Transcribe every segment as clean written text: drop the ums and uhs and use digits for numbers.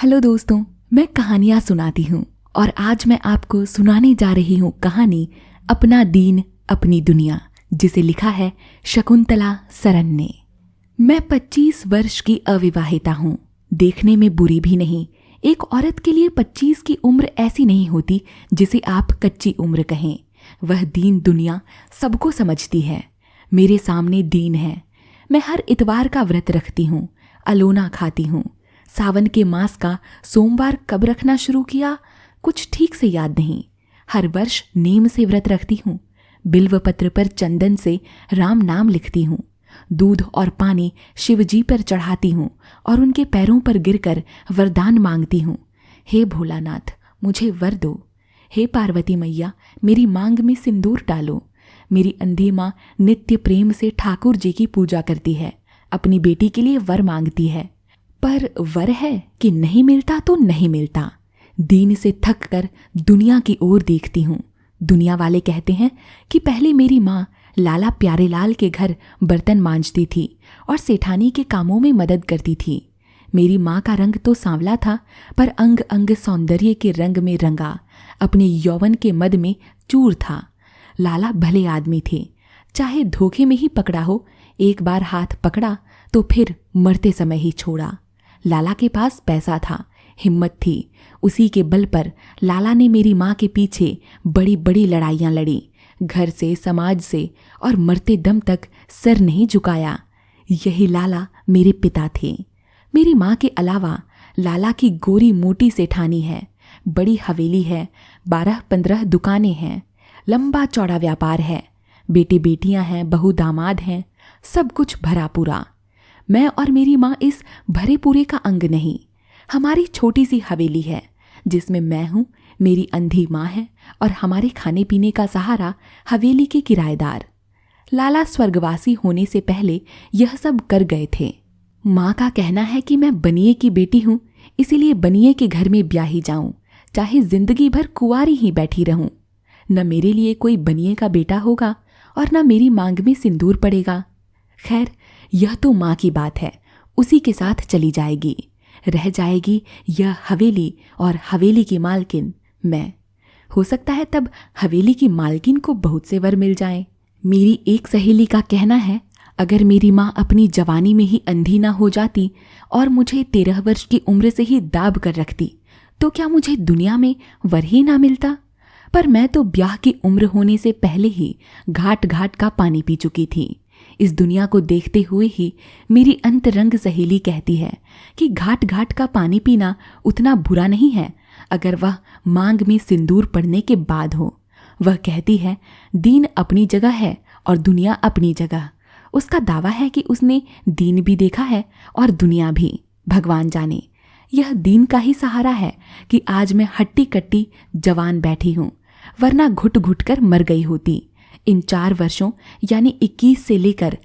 Hello दोस्तों, मैं कहानियाँ सुनाती हूँ और आज मैं आपको सुनाने जा रही हूँ कहानी अपना दीन अपनी दुनिया, जिसे लिखा है शकुंतला सरन ने। मैं 25 वर्ष की अविवाहिता हूँ। देखने में बुरी भी नहीं। एक औरत के लिए 25 की उम्र ऐसी नहीं होती जिसे आप कच्ची उम्र कहें। वह दीन दुनिया सबको समझती है। मेरे सामने दीन है। मैं हर इतवार का व्रत रखती हूँ, अलोना खाती हूँ। सावन के मास का सोमवार कब रखना शुरू किया कुछ ठीक से याद नहीं। हर वर्ष नेम से व्रत रखती हूँ। बिल्व पत्र पर चंदन से राम नाम लिखती हूँ। दूध और पानी शिव जी पर चढ़ाती हूँ और उनके पैरों पर गिरकर वरदान मांगती हूँ। हे भोलानाथ, मुझे वर दो। हे पार्वती मैया, मेरी मांग में सिंदूर डालो। मेरी अंधी माँ नित्य प्रेम से ठाकुर जी की पूजा करती है, अपनी बेटी के लिए वर मांगती है। पर वर है कि नहीं मिलता तो नहीं मिलता। दीन से थक कर दुनिया की ओर देखती हूँ। दुनिया वाले कहते हैं कि पहले मेरी माँ लाला प्यारेलाल के घर बर्तन मांजती थी और सेठानी के कामों में मदद करती थी। मेरी माँ का रंग तो सांवला था, पर अंग अंग सौंदर्य के रंग में रंगा, अपने यौवन के मद में चूर था। लाला भले आदमी थे, चाहे धोखे में ही पकड़ा हो। एक बार हाथ पकड़ा तो फिर मरते समय ही छोड़ा। लाला के पास पैसा था, हिम्मत थी। उसी के बल पर लाला ने मेरी माँ के पीछे बड़ी बड़ी लड़ाइयाँ लड़ी, घर से, समाज से, और मरते दम तक सर नहीं झुकाया। यही लाला मेरे पिता थे। मेरी माँ के अलावा लाला की गोरी मोटी सेठानी है। बड़ी हवेली है, 12-15 दुकानें हैं, लंबा चौड़ा व्यापार है। बेटे बेटियां हैं, बहू दामाद हैं, सब कुछ भरा पूरा। मैं और मेरी माँ इस भरे पूरे का अंग नहीं। हमारी छोटी सी हवेली है जिसमें मैं हूँ, मेरी अंधी माँ है और हमारे खाने पीने का सहारा हवेली के किराएदार। लाला स्वर्गवासी होने से पहले यह सब कर गए थे। माँ का कहना है कि मैं बनिए की बेटी हूँ, इसीलिए बनिए के घर में ब्याही जाऊँ, चाहे जिंदगी भर कुंवारी ही बैठी रहूँ। न मेरे लिए कोई बनिए का बेटा होगा और न मेरी मांग में सिंदूर पड़ेगा। खैर, यह तो माँ की बात है, उसी के साथ चली जाएगी। रह जाएगी यह हवेली और हवेली की मालकिन मैं। हो सकता है तब हवेली की मालकिन को बहुत से वर मिल जाएं। मेरी एक सहेली का कहना है, अगर मेरी माँ अपनी जवानी में ही अंधी ना हो जाती और मुझे 13 वर्ष की उम्र से ही दाब कर रखती तो क्या मुझे दुनिया में वर ही ना मिलता। पर मैं तो ब्याह की उम्र होने से पहले ही घाट घाट का पानी पी चुकी थी। इस दुनिया को देखते हुए ही मेरी अंतरंग सहेली कहती है कि घाट घाट का पानी पीना उतना बुरा नहीं है अगर वह मांग में सिंदूर पड़ने के बाद हो। वह कहती है, दीन अपनी जगह है और दुनिया अपनी जगह। उसका दावा है कि उसने दीन भी देखा है और दुनिया भी। भगवान जाने, यह दीन का ही सहारा है कि आज मैं हट्टी कट्टी जवान बैठी हूँ, वरना घुट घुट कर मर गई होती। इन 4 वर्षों यानी 21 से लेकर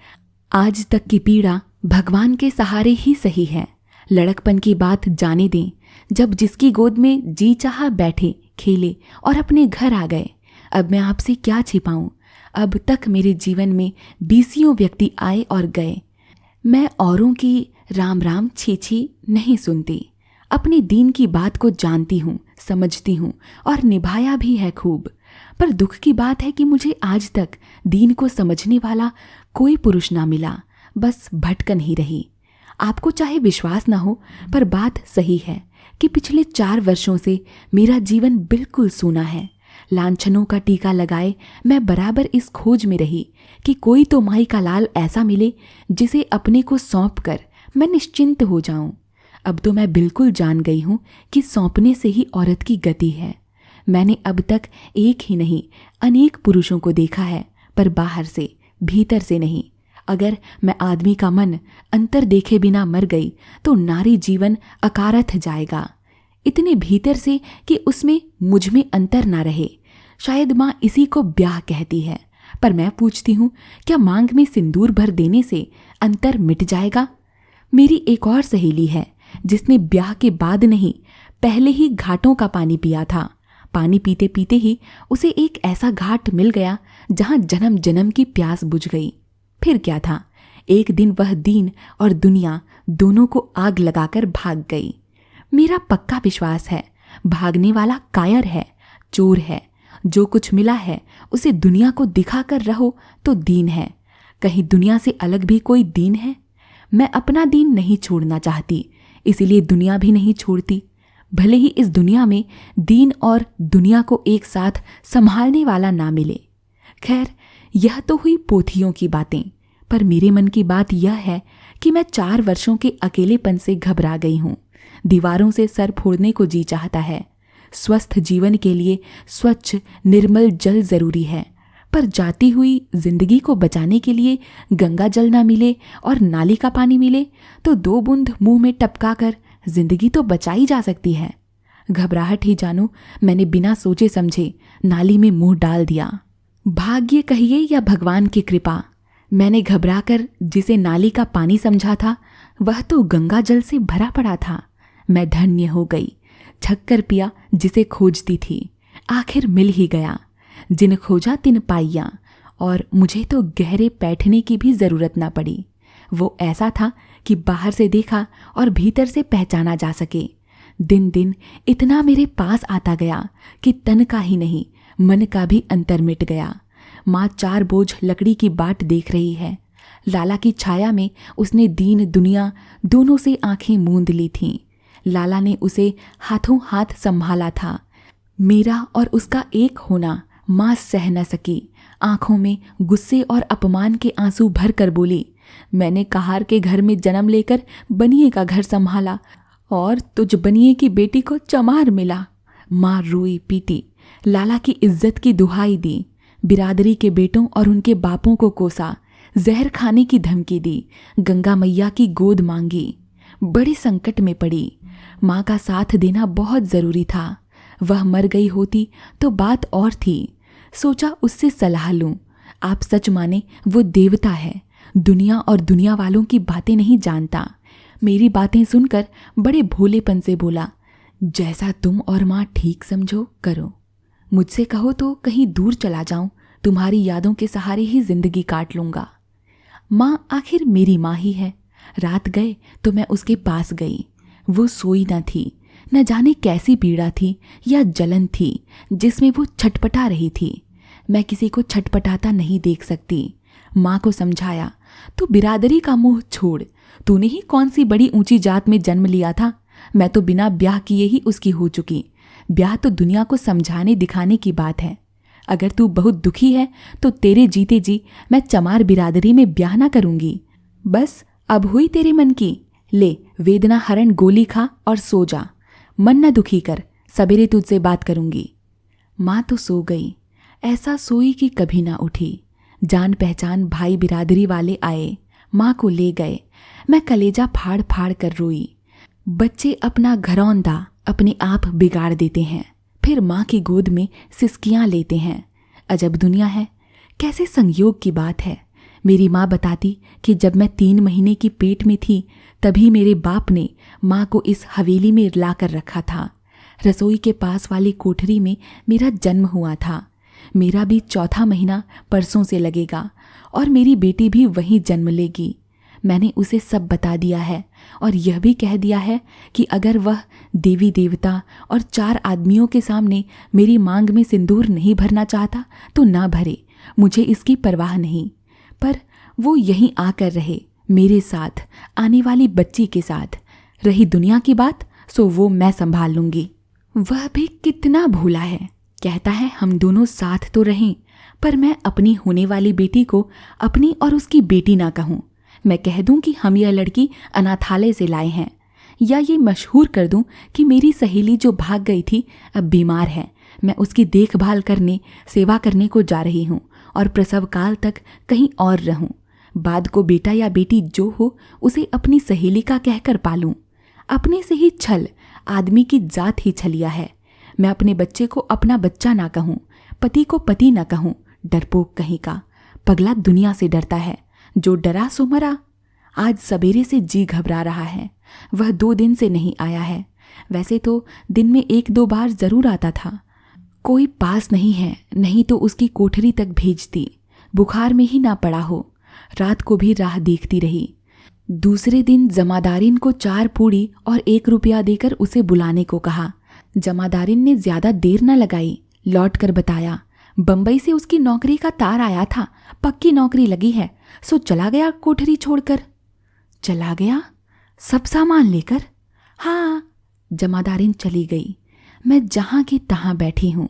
आज तक की पीड़ा भगवान के सहारे ही सही है। लड़कपन की बात जाने दें, जब जिसकी गोद में जी चाहा बैठे, खेले और अपने घर आ गए। अब मैं आपसे क्या छिपाऊं, अब तक मेरे जीवन में 20 व्यक्ति आए और गए। मैं औरों की राम राम छी छी नहीं सुनती। अपने दीन की बात को जानती हूँ, समझती हूँ और निभाया भी है खूब। पर दुख की बात है कि मुझे आज तक दीन को समझने वाला कोई पुरुष ना मिला, बस भटकन ही रही। आपको चाहे विश्वास ना हो, पर बात सही है कि पिछले 4 वर्षों से मेरा जीवन बिल्कुल सूना है। लांछनों का टीका लगाए मैं बराबर इस खोज में रही कि कोई तो माई का लाल ऐसा मिले जिसे अपने को सौंप कर मैं निश्चिंत हो जाऊं। अब तो मैं बिल्कुल जान गई हूं कि सौंपने से ही औरत की गति है। मैंने अब तक एक ही नहीं अनेक पुरुषों को देखा है, पर बाहर से, भीतर से नहीं। अगर मैं आदमी का मन अंतर देखे बिना मर गई तो नारी जीवन अकारथ जाएगा। इतने भीतर से कि उसमें मुझ में अंतर ना रहे। शायद माँ इसी को ब्याह कहती है। पर मैं पूछती हूँ, क्या मांग में सिंदूर भर देने से अंतर मिट जाएगा? मेरी एक और सहेली है जिसने ब्याह के बाद नहीं, पहले ही घाटों का पानी पिया था। पानी पीते पीते ही उसे एक ऐसा घाट मिल गया जहां जन्म जन्म की प्यास बुझ गई। फिर क्या था, एक दिन वह दीन और दुनिया दोनों को आग लगाकर भाग गई। मेरा पक्का विश्वास है, भागने वाला कायर है, चोर है। जो कुछ मिला है उसे दुनिया को दिखाकर रहो तो दीन है। कहीं दुनिया से अलग भी कोई दीन है? मैं अपना दीन नहीं छोड़ना चाहती, इसीलिए दुनिया भी नहीं छोड़ती। भले ही इस दुनिया में दीन और दुनिया को एक साथ संभालने वाला ना मिले। खैर, यह तो हुई पोथियों की बातें, पर मेरे मन की बात यह है कि मैं 4 वर्षों के अकेलेपन से घबरा गई हूँ। दीवारों से सर फोड़ने को जी चाहता है। स्वस्थ जीवन के लिए स्वच्छ निर्मल जल जरूरी है, पर जाती हुई जिंदगी को बचाने के लिए गंगा जल ना मिले और नाली का पानी मिले तो 2 बूंद मुंह में टपका कर जिंदगी तो बचाई जा सकती है। घबराहट ही जानो, मैंने बिना सोचे समझे नाली में मुंह डाल दिया। भाग्य कहिए या भगवान की कृपा, मैंने घबराकर जिसे नाली का पानी समझा था वह तो गंगा जल से भरा पड़ा था। मैं धन्य हो गई। छक्कर पिया जिसे खोजती थी, आखिर मिल ही गया। जिन खोजा तिन पाइया, और मुझे तो गहरे बैठने की भी जरूरत ना पड़ी। वो ऐसा था कि बाहर से देखा और भीतर से पहचाना जा सके। दिन दिन इतना मेरे पास आता गया कि तन का ही नहीं मन का भी अंतर मिट गया। माँ 4 बोझ लकड़ी की बाट देख रही है। लाला की छाया में उसने दीन दुनिया दोनों से आंखें मूंद ली थीं। लाला ने उसे हाथों हाथ संभाला था। मेरा और उसका एक होना माँ सह न सकी। आंखों में गुस्से और अपमान के आंसू भर कर बोली, मैंने कहार के घर में जन्म लेकर बनिए का घर संभाला और तुझ बनिए की बेटी को चमार मिला। माँ रोई पीटी, लाला की इज्जत की दुहाई दी, बिरादरी के बेटों और उनके बापों को कोसा, जहर खाने की धमकी दी, गंगा मैया की गोद मांगी। बड़े संकट में पड़ी। माँ का साथ देना बहुत जरूरी था। वह मर गई होती तो बात और थी। सोचा उससे सलाह लूं। आप सच माने वो देवता है, दुनिया और दुनिया वालों की बातें नहीं जानता। मेरी बातें सुनकर बड़े भोलेपन से बोला, जैसा तुम और माँ ठीक समझो करो। मुझसे कहो तो कहीं दूर चला जाऊं, तुम्हारी यादों के सहारे ही जिंदगी काट लूंगा। माँ आखिर मेरी माँ ही है। रात गए तो मैं उसके पास गई। वो सोई न थी। न जाने कैसी पीड़ा थी या जलन थी जिसमें वो छटपटा रही थी। मैं किसी को छटपटाता नहीं देख सकती। माँ को समझाया, तू बिरादरी का मुंह छोड़, तूने ही कौन सी बड़ी ऊंची जात में जन्म लिया था। मैं तो बिना ब्याह किए ही उसकी हो चुकी। ब्याह तो दुनिया को समझाने दिखाने की बात है। अगर तू बहुत दुखी है तो तेरे जीते जी मैं चमार बिरादरी में ब्याह ना करूंगी। बस अब हुई तेरे मन की, ले वेदना हरण गोली खा और सो जा। मन न दुखी कर, सवेरे तुझसे बात करूंगी। माँ तो सो गई। ऐसा सोई कि कभी ना उठी। जान पहचान भाई बिरादरी वाले आए, माँ को ले गए। मैं कलेजा फाड़ फाड़ कर रोई। बच्चे अपना घरौंदा अपने आप बिगाड़ देते हैं, फिर माँ की गोद में सिसकियाँ लेते हैं। अजब दुनिया है, कैसे संयोग की बात है। मेरी माँ बताती कि जब मैं 3 महीने की पेट में थी तभी मेरे बाप ने माँ को इस हवेली में लाकर रखा था। रसोई के पास वाली कोठरी में मेरा जन्म हुआ था। मेरा भी 4था महीना परसों से लगेगा और मेरी बेटी भी वहीं जन्म लेगी। मैंने उसे सब बता दिया है और यह भी कह दिया है कि अगर वह देवी देवता और 4 आदमियों के सामने मेरी मांग में सिंदूर नहीं भरना चाहता तो ना भरे, मुझे इसकी परवाह नहीं। पर वो यहीं आकर रहे, मेरे साथ, आने वाली बच्ची के साथ। रही दुनिया की बात सो वो मैं संभाल लूंगी। वह भी कितना भूला है। कहता है हम दोनों साथ तो रहें, पर मैं अपनी होने वाली बेटी को अपनी और उसकी बेटी ना कहूँ। मैं कह दूं कि हम यह लड़की अनाथालय से लाए हैं, या ये मशहूर कर दूं कि मेरी सहेली जो भाग गई थी अब बीमार है, मैं उसकी देखभाल करने सेवा करने को जा रही हूँ और प्रसव काल तक कहीं और रहूं। बाद को बेटा या बेटी जो हो उसे अपनी सहेली का कहकर पालूं। अपने से ही छल, आदमी की जात ही छलिया है। मैं अपने बच्चे को अपना बच्चा ना कहूँ, पति को पति ना कहूँ। डरपोक कहीं का, पगला दुनिया से डरता है, जो डरा सो मरा। आज सवेरे से जी घबरा रहा है। वह 2 दिन से नहीं आया है। वैसे तो दिन में 1-2 बार जरूर आता था। कोई पास नहीं है, नहीं तो उसकी कोठरी तक भेजती। बुखार में ही ना पड़ा हो। रात को भी राह देखती रही। दूसरे दिन जमादारिन को 4 पूड़ी और 1 रुपया देकर उसे बुलाने को कहा। जमादारिन ने ज्यादा देर न लगाई, लौट कर बताया, बंबई से उसकी नौकरी का तार आया था, पक्की नौकरी लगी है, सो चला गया कोठरी छोड़कर। चला गया? सब सामान लेकर? हाँ। जमादारिन चली गई। मैं जहां की तहां बैठी हूं।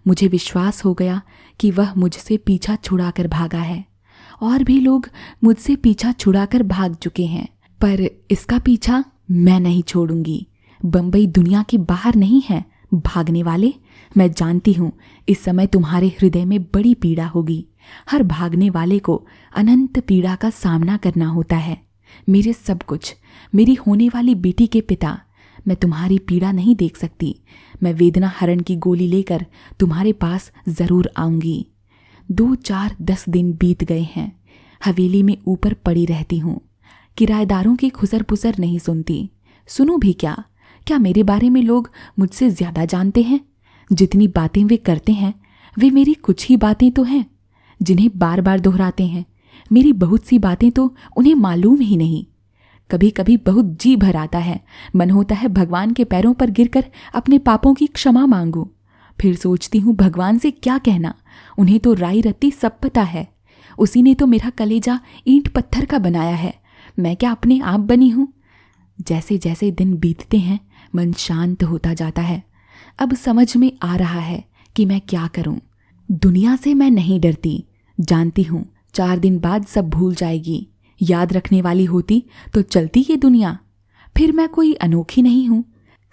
मुझे विश्वास हो गया कि वह मुझसे पीछा छुड़ाकर भागा है, और भी लोग मुझसे पीछा छुड़ाकर भाग चुके हैं, पर इसका पीछा मैं नहीं छोड़ूंगी। बंबई दुनिया के बाहर नहीं है। भागने वाले, मैं जानती हूँ इस समय तुम्हारे हृदय में बड़ी पीड़ा होगी। हर भागने वाले को अनंत पीड़ा का सामना करना होता है। मेरे सब कुछ, मेरी होने वाली बेटी के पिता, मैं तुम्हारी पीड़ा नहीं देख सकती। मैं वेदना हरण की गोली लेकर तुम्हारे पास जरूर आऊंगी। 2, 4, 10 दिन बीत गए हैं। हवेली में ऊपर पड़ी रहती हूँ। किराएदारों की खुसर पुसर नहीं सुनती। सुनूं भी क्या? क्या मेरे बारे में लोग मुझसे ज्यादा जानते हैं? जितनी बातें वे करते हैं वे मेरी कुछ ही बातें तो हैं जिन्हें बार बार दोहराते हैं। मेरी बहुत सी बातें तो उन्हें मालूम ही नहीं। कभी कभी बहुत जी भर आता है, मन होता है भगवान के पैरों पर गिरकर अपने पापों की क्षमा मांगूं। फिर सोचती हूँ भगवान से क्या कहना, उन्हें तो राई रत्ती सब पता है। उसी ने तो मेरा कलेजा ईंट पत्थर का बनाया है। मैं क्या अपने आप बनी हूँ? जैसे जैसे दिन बीतते हैं मन शांत होता जाता है। अब समझ में आ रहा है कि मैं क्या करूं। दुनिया से मैं नहीं डरती। जानती हूं 4 दिन बाद सब भूल जाएगी। याद रखने वाली होती तो चलती ये दुनिया। फिर मैं कोई अनोखी नहीं हूं।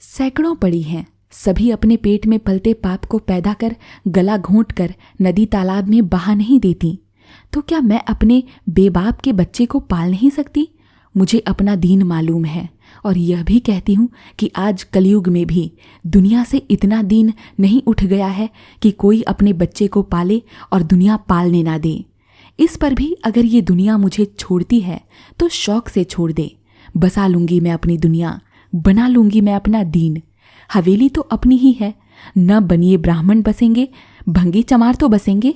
सैकड़ों पड़ी हैं, सभी अपने पेट में पलते पाप को पैदा कर गला घोंट कर नदी तालाब में बहा नहीं देती। तो क्या मैं अपने बेबाप के बच्चे को पाल नहीं सकती? मुझे अपना दीन मालूम है, और यह भी कहती हूँ कि आज कलयुग में भी दुनिया से इतना दीन नहीं उठ गया है कि कोई अपने बच्चे को पाले और दुनिया पालने ना दे। इस पर भी अगर ये दुनिया मुझे छोड़ती है तो शौक से छोड़ दे। बसा लूंगी मैं अपनी दुनिया, बना लूंगी मैं अपना दीन। हवेली तो अपनी ही है। न बनिए ब्राह्मण बसेंगे, भंगी चमार तो बसेंगे।